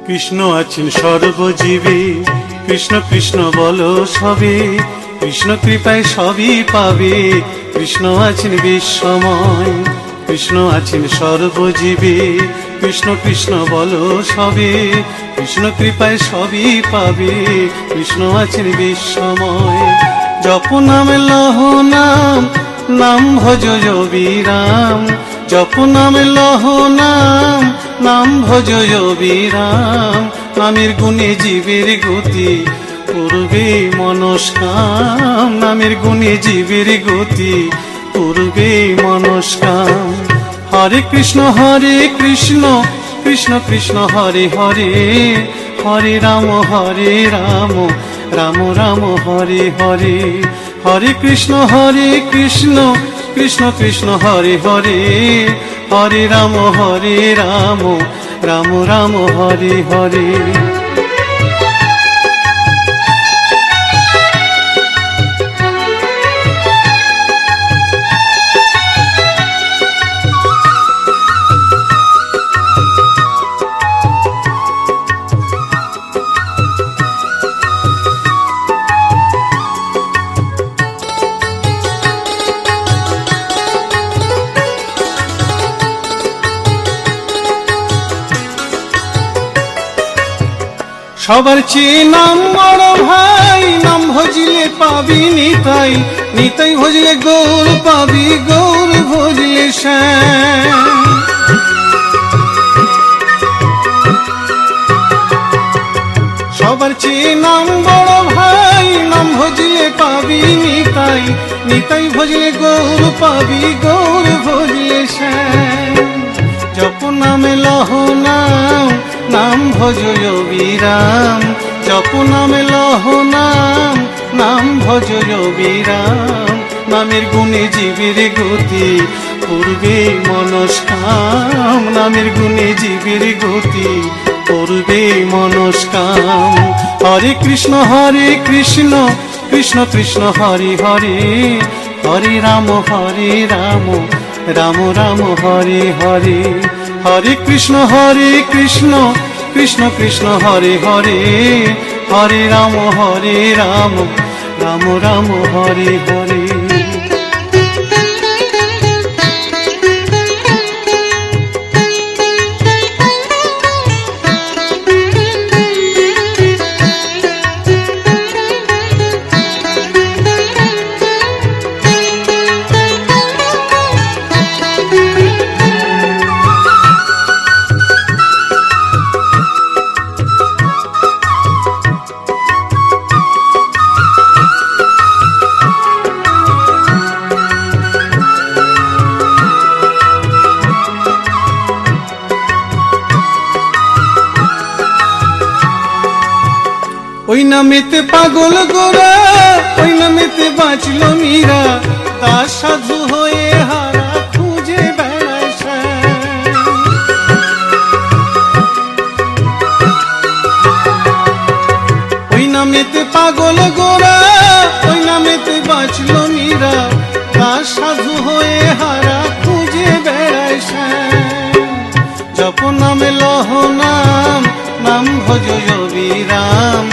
কৃষ্ণ আছেন সর্বজীবে, কৃষ্ণ কৃষ্ণ বলো সবে, কৃষ্ণ কৃপায় সবই পাবে। কৃষ্ণ আছেন বিশ্বময়, কৃষ্ণ আছেন সর্বজীবে, কৃষ্ণ কৃষ্ণ বলো সবে, কৃষ্ণ কৃপায় সবই পাবে। কৃষ্ণ আছেন বিশ্বময়। জপ নাম লহ নাম, নাম ভজ বিরাম। জপ নাম লহ নাম, নাম ভজ বিরাম। নামের গুণে জীবের গতি করবে মনস্কাম। নামের গুণে জীবের গতি করবে মনস্কাম। হরে কৃষ্ণ কৃষ্ণ কৃষ্ণ হরে হরে, হরে রাম রাম রাম হরে হরে। হরে কৃষ্ণ কৃষ্ণ কৃষ্ণ হরে হরে, হরে রাম রাম রাম হরে হরে। সবার চেয়ে নাম বড় ভাই, নাম ভজলে পাবি নিতাই, নিতাই ভজলে গৌর পাবি, গৌর ভজলে শ্যাম। সবার চেয়ে নাম বড় ভাই, নাম ভজলে পাবি নিতাই, নিতাই ভজলে গৌর পাবি, গৌর ভজলে শ্যাম। জপ নামে লহ নাম, নাম ভজ বিরাম। জপ নামে লহ নাম, নাম ভজ বিরাম। নামের গুণে জীবের গতি করবে মনস্কাম। নামের গুণে জীবের গতি করবে মনস্কাম। হরে কৃষ্ণ কৃষ্ণ কৃষ্ণ হরে হরে, হরে রাম রাম রাম হরে হরে। হরে কৃষ্ণ কৃষ্ণ কৃষ্ণ হরে হরে, হরে রাম রাম রাম হরে হরে। ওই নামেতে পাগল গোরা, ওই নামেতে বাঁচল মীরা, দাস সাধু হয়ে হারা খুঁজে বেড়ায় শ্যাম। ওই নামেতে পাগল গোরা, ওই নামেতে বাঁচল মীরা, দাস সাধু হয়ে হারা খুঁজে বেড়ায় শ্যাম। জপ নামে লহ নাম, নাম ভজ বিরাম।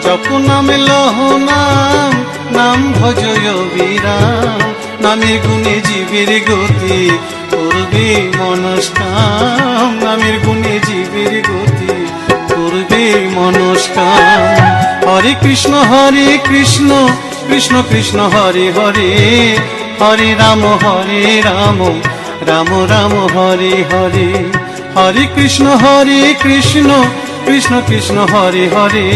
জপ নামে লহ নাম, নাম ভজ বিরাম। নামের গুণে জীবের গতি করবে মনস্কাম। নামের গুণে জীবের গতি করবে মনস্কাম। হরে কৃষ্ণ কৃষ্ণ কৃষ্ণ হরে হরে, হরে রাম রাম রাম হরে হরে। হরে কৃষ্ণ কৃষ্ণ কৃষ্ণ হরে হরে,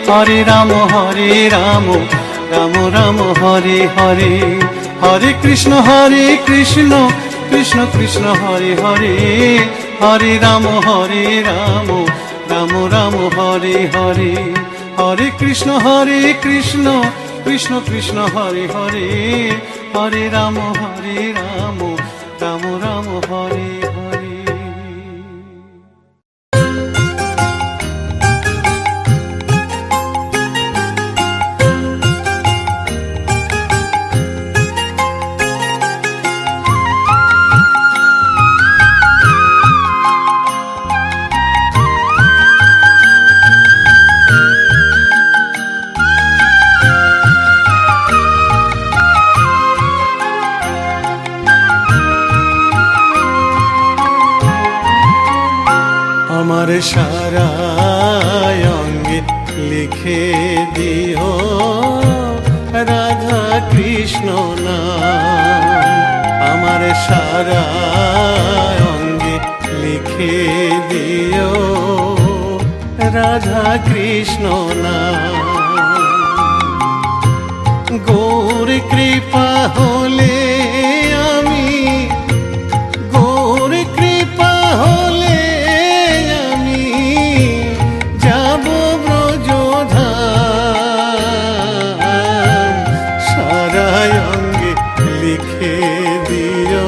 হরে রাম রাম রাম হরে হরে। হরে কৃষ্ণ কৃষ্ণ কৃষ্ণ হরে হরে, হরে রাম রাম রাম হরে হরে। হরে কৃষ্ণ কৃষ্ণ কৃষ্ণ হরে হরে, হরে রাম রাম রাম হরে হরে। সারা অঙ্গে লিখে দিও রাধা কৃষ্ণ নাম। আমার সারা অঙ্গে লিখে দিও রাধা কৃষ্ণ নাম। গৌর কৃপা হলে আমি, গৌর কৃপা হলে আমি যাব ব্রজধাম। সারা অঙ্গে লিখে দিও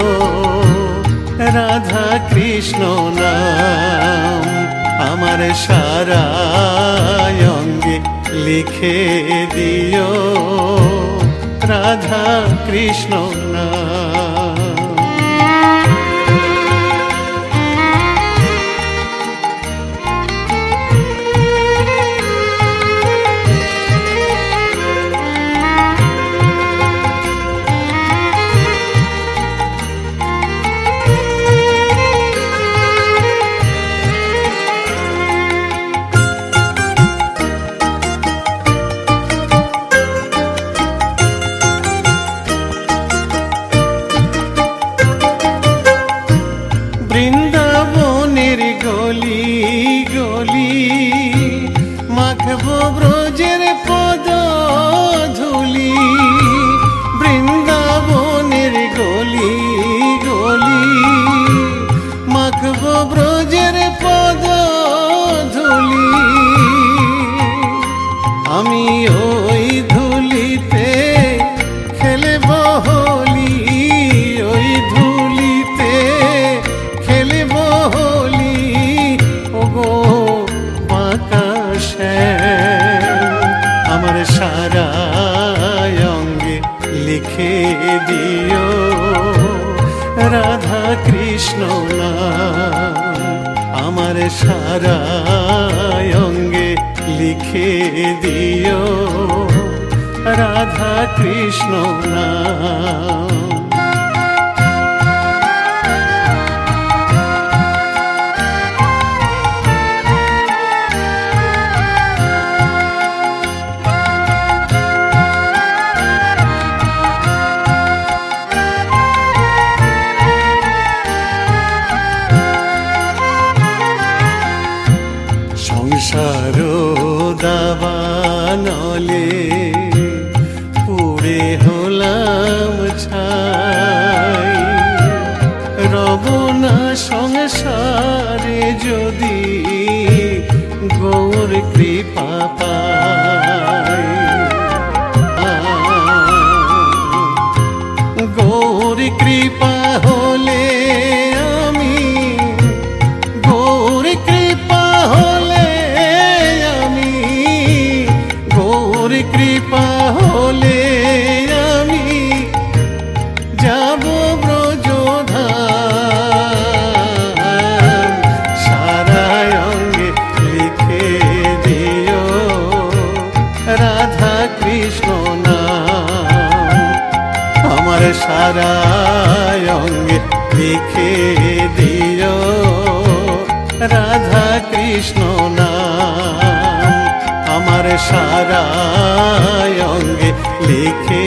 রাধা কৃষ্ণ নাম। আমার সারা অঙ্গে লিখে দিও রাধা কৃষ্ণ নাম। বৃন্দাবনের গলি গলি মাখবো ব্রজের পদ ধুলি। বৃন্দাবনের গলি গলি মাখবো ব্রজের পদ ধুলি। আমি ওই ধুলিতে খেলব হোলি, ওই ধুলিতে খেলব হোলি। ওগো বাঁকা শ্যাম, আমার সারা অঙ্গে লিখে দিও রাধা কৃষ্ণ নাম। আমার সারা অঙ্গে লিখে দিও রাধা কৃষ্ণ নাম। সংসার দাবানলে পুড়ে হলাম ছাই। রব না সংসারে যদি গৌর কৃপা পাই। গৌর কৃপা হলে আমি, গৌর কৃপা হলে আমি, গৌর কৃপা হলে আমি যাব ব্রজধাম। সারা অঙ্গে লিখে দিও রাধা কৃষ্ণ নাম। আমার সারা অঙ্গে লিখে দিও রাধা কৃষ্ণ নাম। আমার সারা অঙ্গে লিখে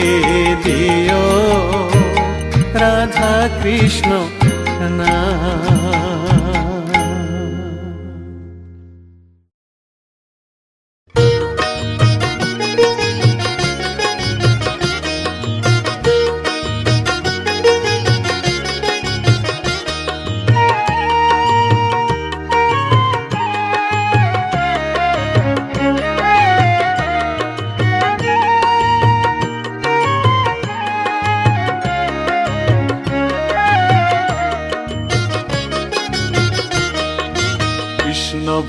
দিও রাধা কৃষ্ণ নাম।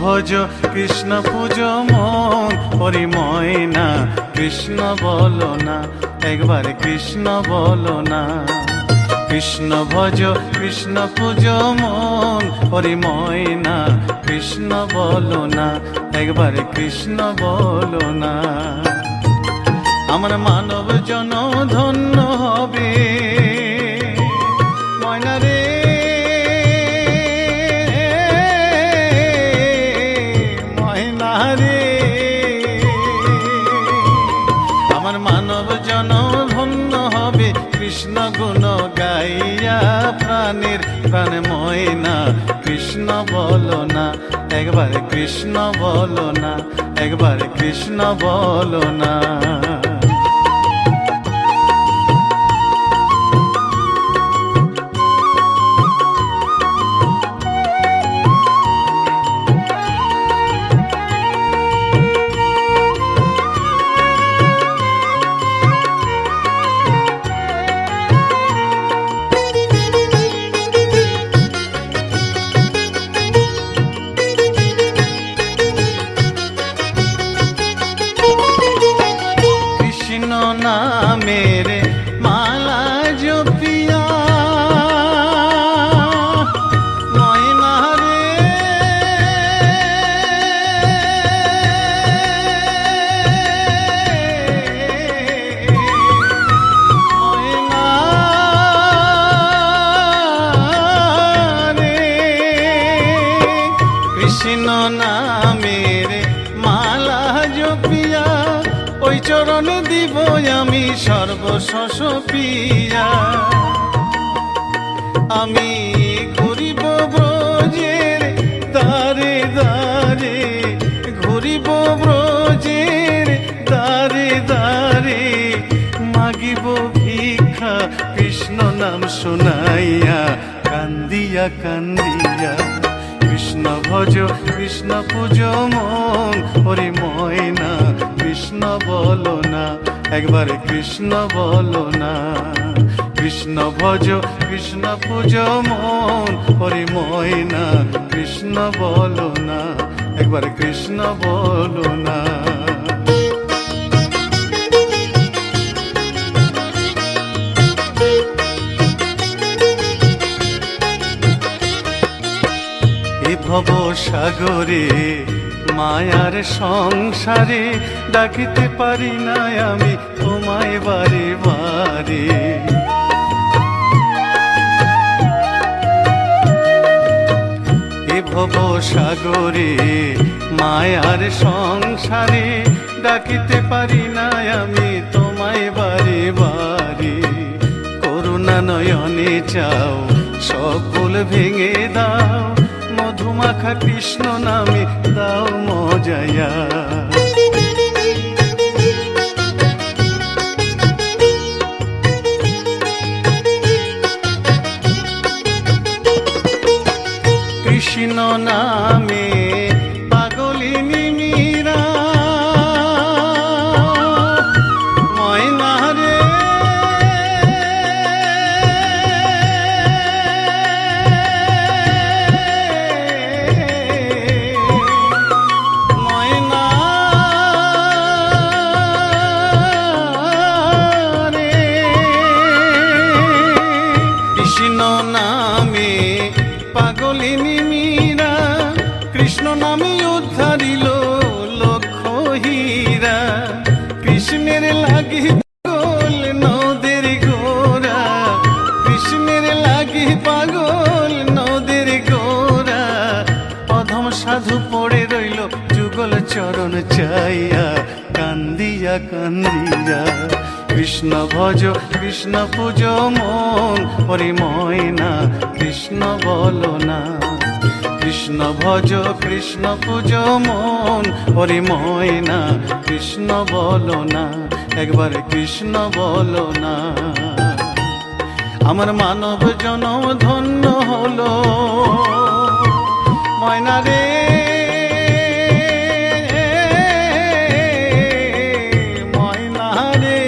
ভজ কৃষ্ণ পূজ মন পরিময় না। কৃষ্ণ বলো না, একবার কৃষ্ণ বলো না। কৃষ্ণ ভজ কৃষ্ণ পূজ মন পরিময় না। কৃষ্ণ বলো না, একবার কৃষ্ণ বলো না। আমার মানব জন ধন্য হবে ময়না রে। কৃষ্ণ গুণ গাইয়া প্রাণের প্রাণ ময়না কৃষ্ণ বলো না, একবার কৃষ্ণ বলো না, একবার কৃষ্ণ বলো না। মেরে মালা জপিয়া ময়না রে, ময়না রে, কৃষ্ণ নামের মালা জপিয়া ওই চরণ দিব আমি সর্বশস পিয়া। আমি ঘুরিব ব্রজের দ্বারে দ্বারে, ঘুরিব ব্রজের দ্বারে দ্বারে, মাগিব ভিক্ষা কৃষ্ণ নাম শুনাইয়া, কান্দিয়া কান্দিয়া। কৃষ্ণ ভজ কৃষ্ণ পূজ মন হরি ময়না কৃষ্ণ বলো না, একবার কৃষ্ণ বলো না। কৃষ্ণ ভজ কৃষ্ণ পূজ মন হরি ময়না কৃষ্ণ বলো না, একবার কৃষ্ণ বলো না। ভব সাগরে মায়ার সংসারে ডাকিতে পারি না আমি তোমায় বারে বারে। এ ভব সাগরে মায়ার সংসারে ডাকিতে পারি না আমি তোমায় বারে বারে। করুণা নয়নে চাও সকল ভেঙে দাও, মধুমাখা কৃষ্ণ নামে দাও মজায়া। কৃষ্ণ নামে পাগলিনী মীরা ময়না রে, ময়না রে। কৃষ্ণ নামে পাগলিনী মীরা, কৃষ্ণ নামে উদ্ধারিল লক্ষ হীরা। কৃষ্ণের লাগি পাগল নদের গোরা, কৃষ্ণের লাগি পাগল নদের গোরা। অধম সাধু পড়ে রইল যুগল চরণ চাইয়া, কান্দিয়া কান্দিয়া। কৃষ্ণ ভজ কৃষ্ণ পূজ মন হরি ময়না কৃষ্ণ বলো না। কৃষ্ণ ভজ কৃষ্ণ পূজ মন হরি ময়না কৃষ্ণ বলো না, একবার কৃষ্ণ বলো না। আমার মানব জনম ধন্য হলো ময়না রে, ময়না রে।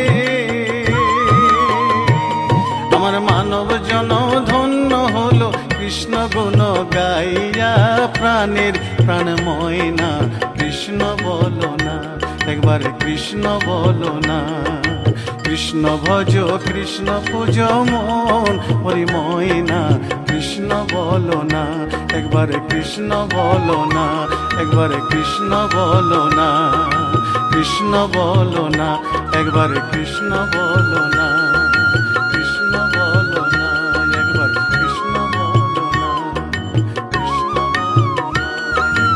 আমার মানব জনম ধন্য হলো কৃষ্ণ গুণ গাইয়া প্রাণের প্রাণ ময়না কৃষ্ণ বলো না, একবার কৃষ্ণ বলো না। কৃষ্ণ ভজ কৃষ্ণ পূজ মন হরি ময়না কৃষ্ণ বলো না, একবার কৃষ্ণ বলো না, একবার কৃষ্ণ বলো না। কৃষ্ণ বলো না, একবার কৃষ্ণ বলো না। কৃষ্ণ বলো না, একবার কৃষ্ণ বলো না। কৃষ্ণ বলো না, একবার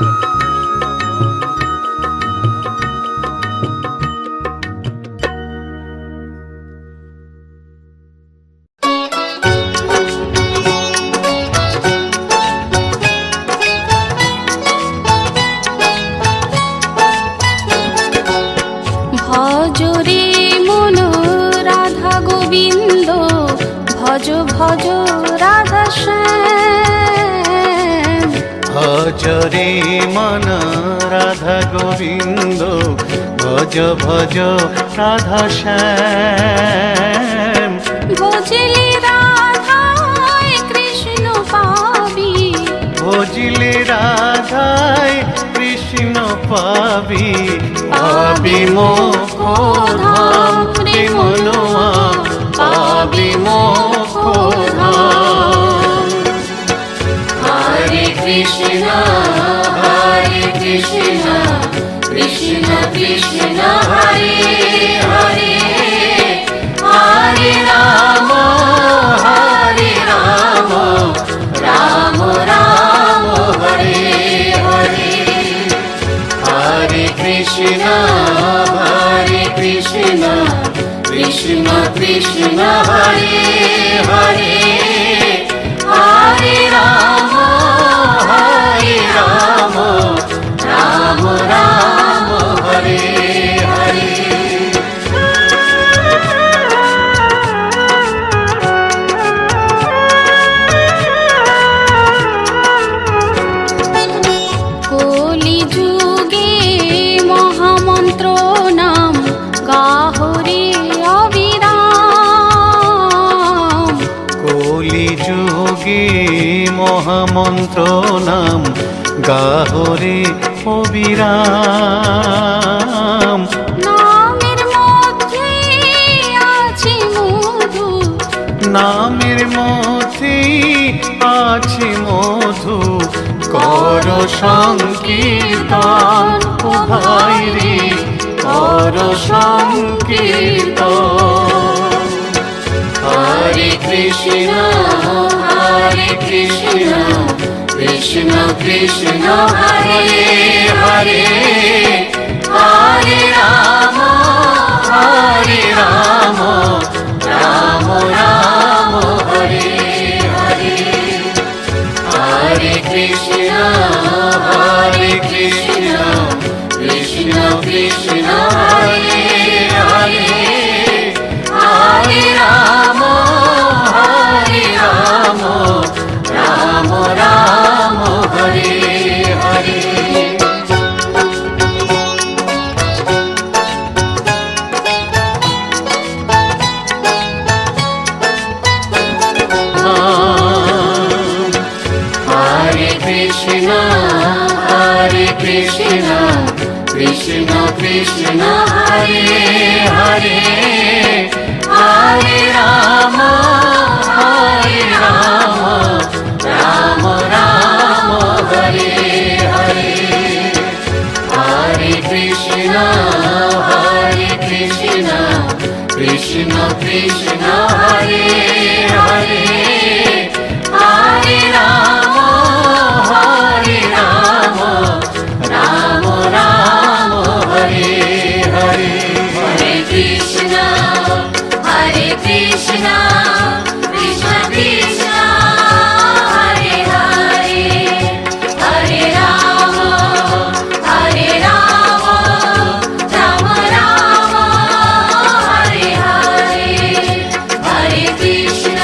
ভজ রাধা শ্যাম। ভজ রে মন রাধা গোবিন্দ, ভজ ভজ রাধা শ্যাম। ভজলে রাধায় কৃষ্ণ পাবি, ভজিলে রাধায় কৃষ্ণ পাবি, পাবি মোক্ষ ধাম রে মনোয়া, পাবি মোক্ষ ধাম। হরে কৃষ্ণ হরে কৃষ্ণ কৃষ্ণ কৃষ্ণ হরে হরে, হরে রাম রাম রাম হরে হরে। হরে কৃষ্ণ কৃষ্ণ কৃষ্ণ হরে হরে, হরে রাম রাম রাম হরে হরে। কলি যুগে মহামন্ত্র নাম গাহরে অবিরাম। কলি যুগে মহামন্ত্র নাম গাহরে অবিরাম। নামের মধ্যে আছে মধু, নামের মধ্যে আছে মধু, কর সংকীর্তন ও ভাই রে, কর সংকীর্তন। হরে কৃষ্ণ কৃষ্ণ কৃষ্ণ হরে হরে, হরে রাম রাম রাম হরে হরে। হরে কৃষ্ণ কৃষ্ণ কৃষ্ণ হরে হরে, হরে রাম রাম রাম হরে হরে। হরে কৃষ্ণ কৃষ্ণ কৃষ্ণ হরে হরে, হরে রাম রাম রাম হরে হরে। হরে কৃষ্ণ কৃষ্ণ কৃষ্ণ হরে হরে, হরে রাম রাম রাম হরে হরে। হরে কৃষ্ণ কৃষ্ণ কৃষ্ণ হরে হরে, হরে রাম রাম রাম হরে হরে। হরে কৃষ্ণ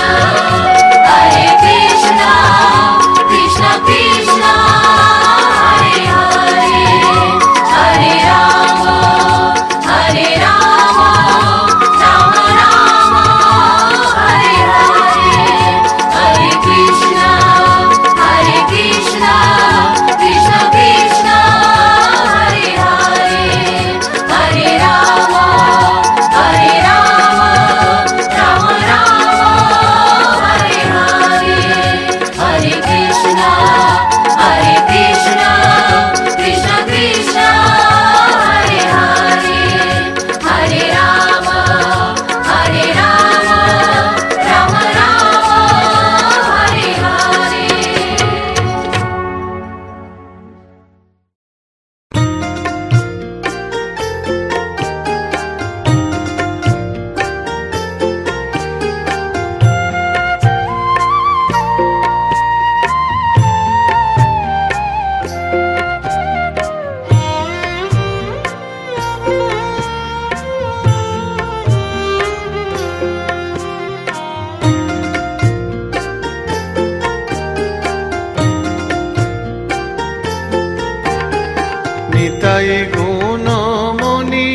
নিতাই গুণমণি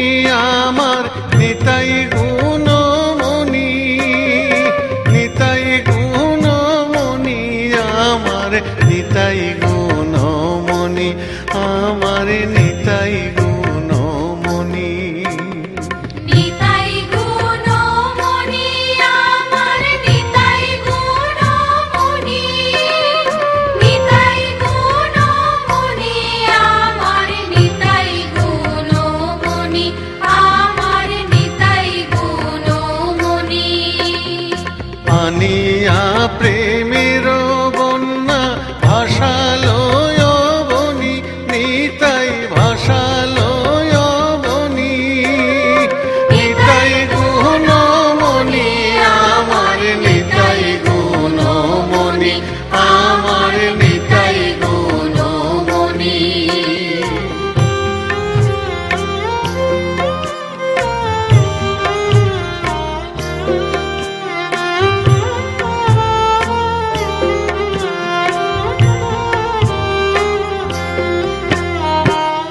আমার নিতাই গুণমণি, নিতাই গুণমণি আমার নিতাই গুণমণি, আমার নিতাই গুণমণি। নিতাই গুণমণি আমার নিতাই গুণমণি, নিতাই গুণমণি আমার নিতাই গুণমণি, আমার নিতাই গুণমণি। আনিয়া প্রেমের বন্যা ভাষালয় বনি, নিতাই ভাষালয় বনি, নিতাই গুণমণি আমার নিতাই গুণমণি, আমার নিতাই গুণমণি।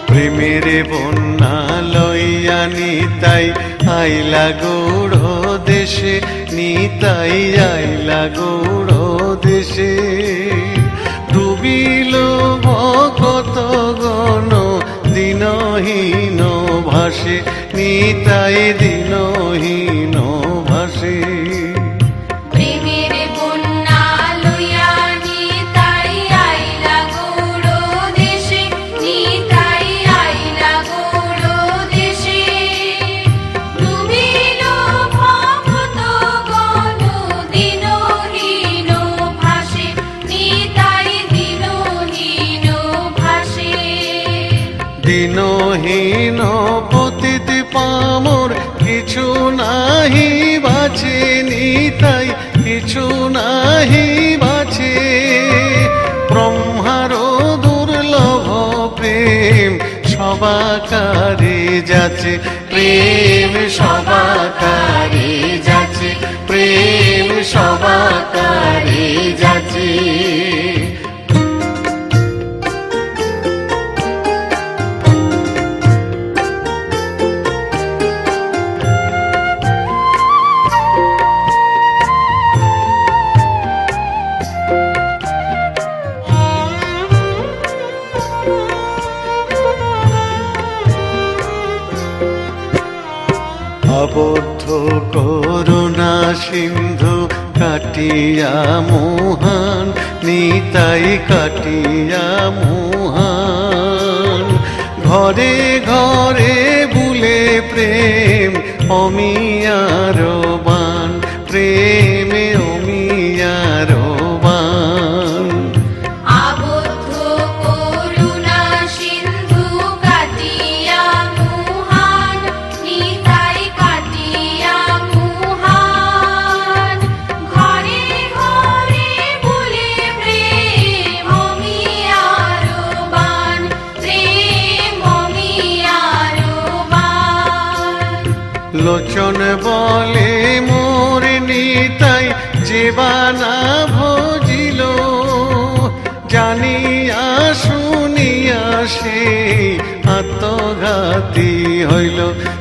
প্রেমের বন্যা লইয়া নিতাই আইলা গৌড় দেশে, নিতাই আইলা গৌড় দেশে। ডুবিল ভকত গণ দিনহীন ভাসে, নিতাই দিনহীন ভাসে। প্রেমের বন্যা লইয়া নিতাই আইলা গৌড় দেশে, নিতাই আইলা গৌড় দেশে। ডুবিল ভক্ত গণ দিনহীন ভাসে, নিতাই দিনহীন ভাসে। দিনহীন পতিত পামর কিছু নাহি বাঁচে, নিতাই কিছু নাহি বাঁচে। ব্রহ্মার দুর্লভ প্রেম সবাকারে যাচ্ছে, প্রেম সবাকারে যাচ্ছে, প্রেম সবাকারে যাচ্ছে। আবদ্ধ করুণা সিন্ধু কাটিয়া মোহন, নিতাই কাটিয়া মোহন। ঘরে ঘরে বুলে প্রেম অমিয়ার বান, প্রেমে অমিয়ার বান। আবদ্ধ করুণা সিন্ধু কাটিয়া মুহান, নিতাই কাটিয়া মুহান। ঘরে ঘরে বলে প্রেম অমিয়ার বান, প্রেম অমিয়ার বান। লোচন বলে মোর নিতাই জীবানা ভজিল, জানিয়া শুনিয়া সে আত্মঘাতী হইল,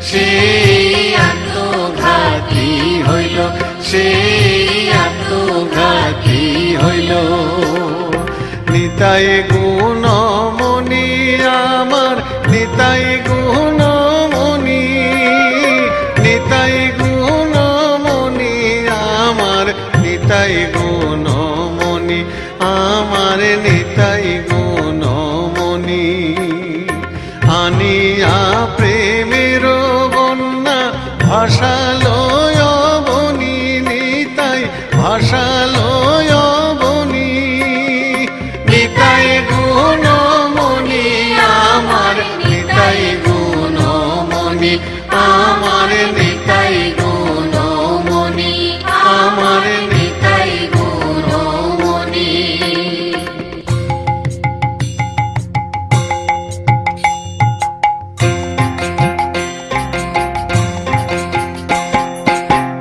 সেই আত্মঘাতী হইল, সেই আত্মঘাতী হইল। নিতাই গুণমণি আমার নিতাই গুণমণি, নিতাই গুণমণি আমার নিতাই গুণমণি, আমার নিতাই গুণমণি। আনিয়া প্রেমের বন্যা ভাষালয় বনি, নিতাই ভাষালয় বনি, নিতাই গুণমণি আমার নিতাই গুণমণি, আমার নিতাই গুণমণি, আমার নিতাই গুণমণি।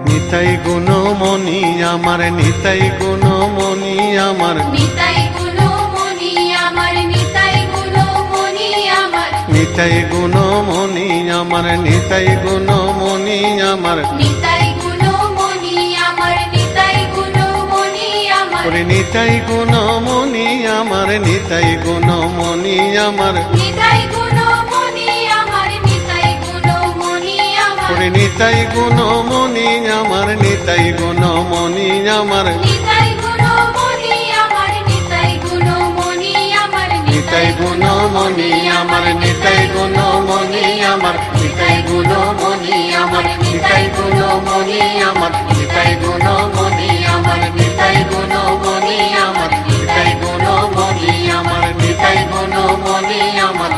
নিতাই গুণমণি আমার নিতাই গুণমণি, আমার নিতাই গুণমণি আমার নিতাই গুণমণি আমার নিতাই গুণমণি আমার, নিতাই গুণমণি আমার, নিতাই গুণমণি আমার, নিতাই গুণমণি আমার, ওরে নিতাই গুণমণি আমার, নিতাই গুণমণি আমার, নিতাই গুণমণি আমার, নিতাই গুণমণি আমার, ওরে নিতাই গুণমণি আমার, নিতাই গুণমণি আমার, নিতাই গুণমণি আমার, নিতাই গুণমণি আমার, নিতাই গুণমণি আমার, নিতাই গুণমণি আমার, নিতাই গুণমণি আমার, নিতাই গুণমণি আমার, নিতাই গুণমণি আমার, নিতাই গুণমণি আমার, নিতাই গুণমণি আমার, নিতাই গুণমণি আমার।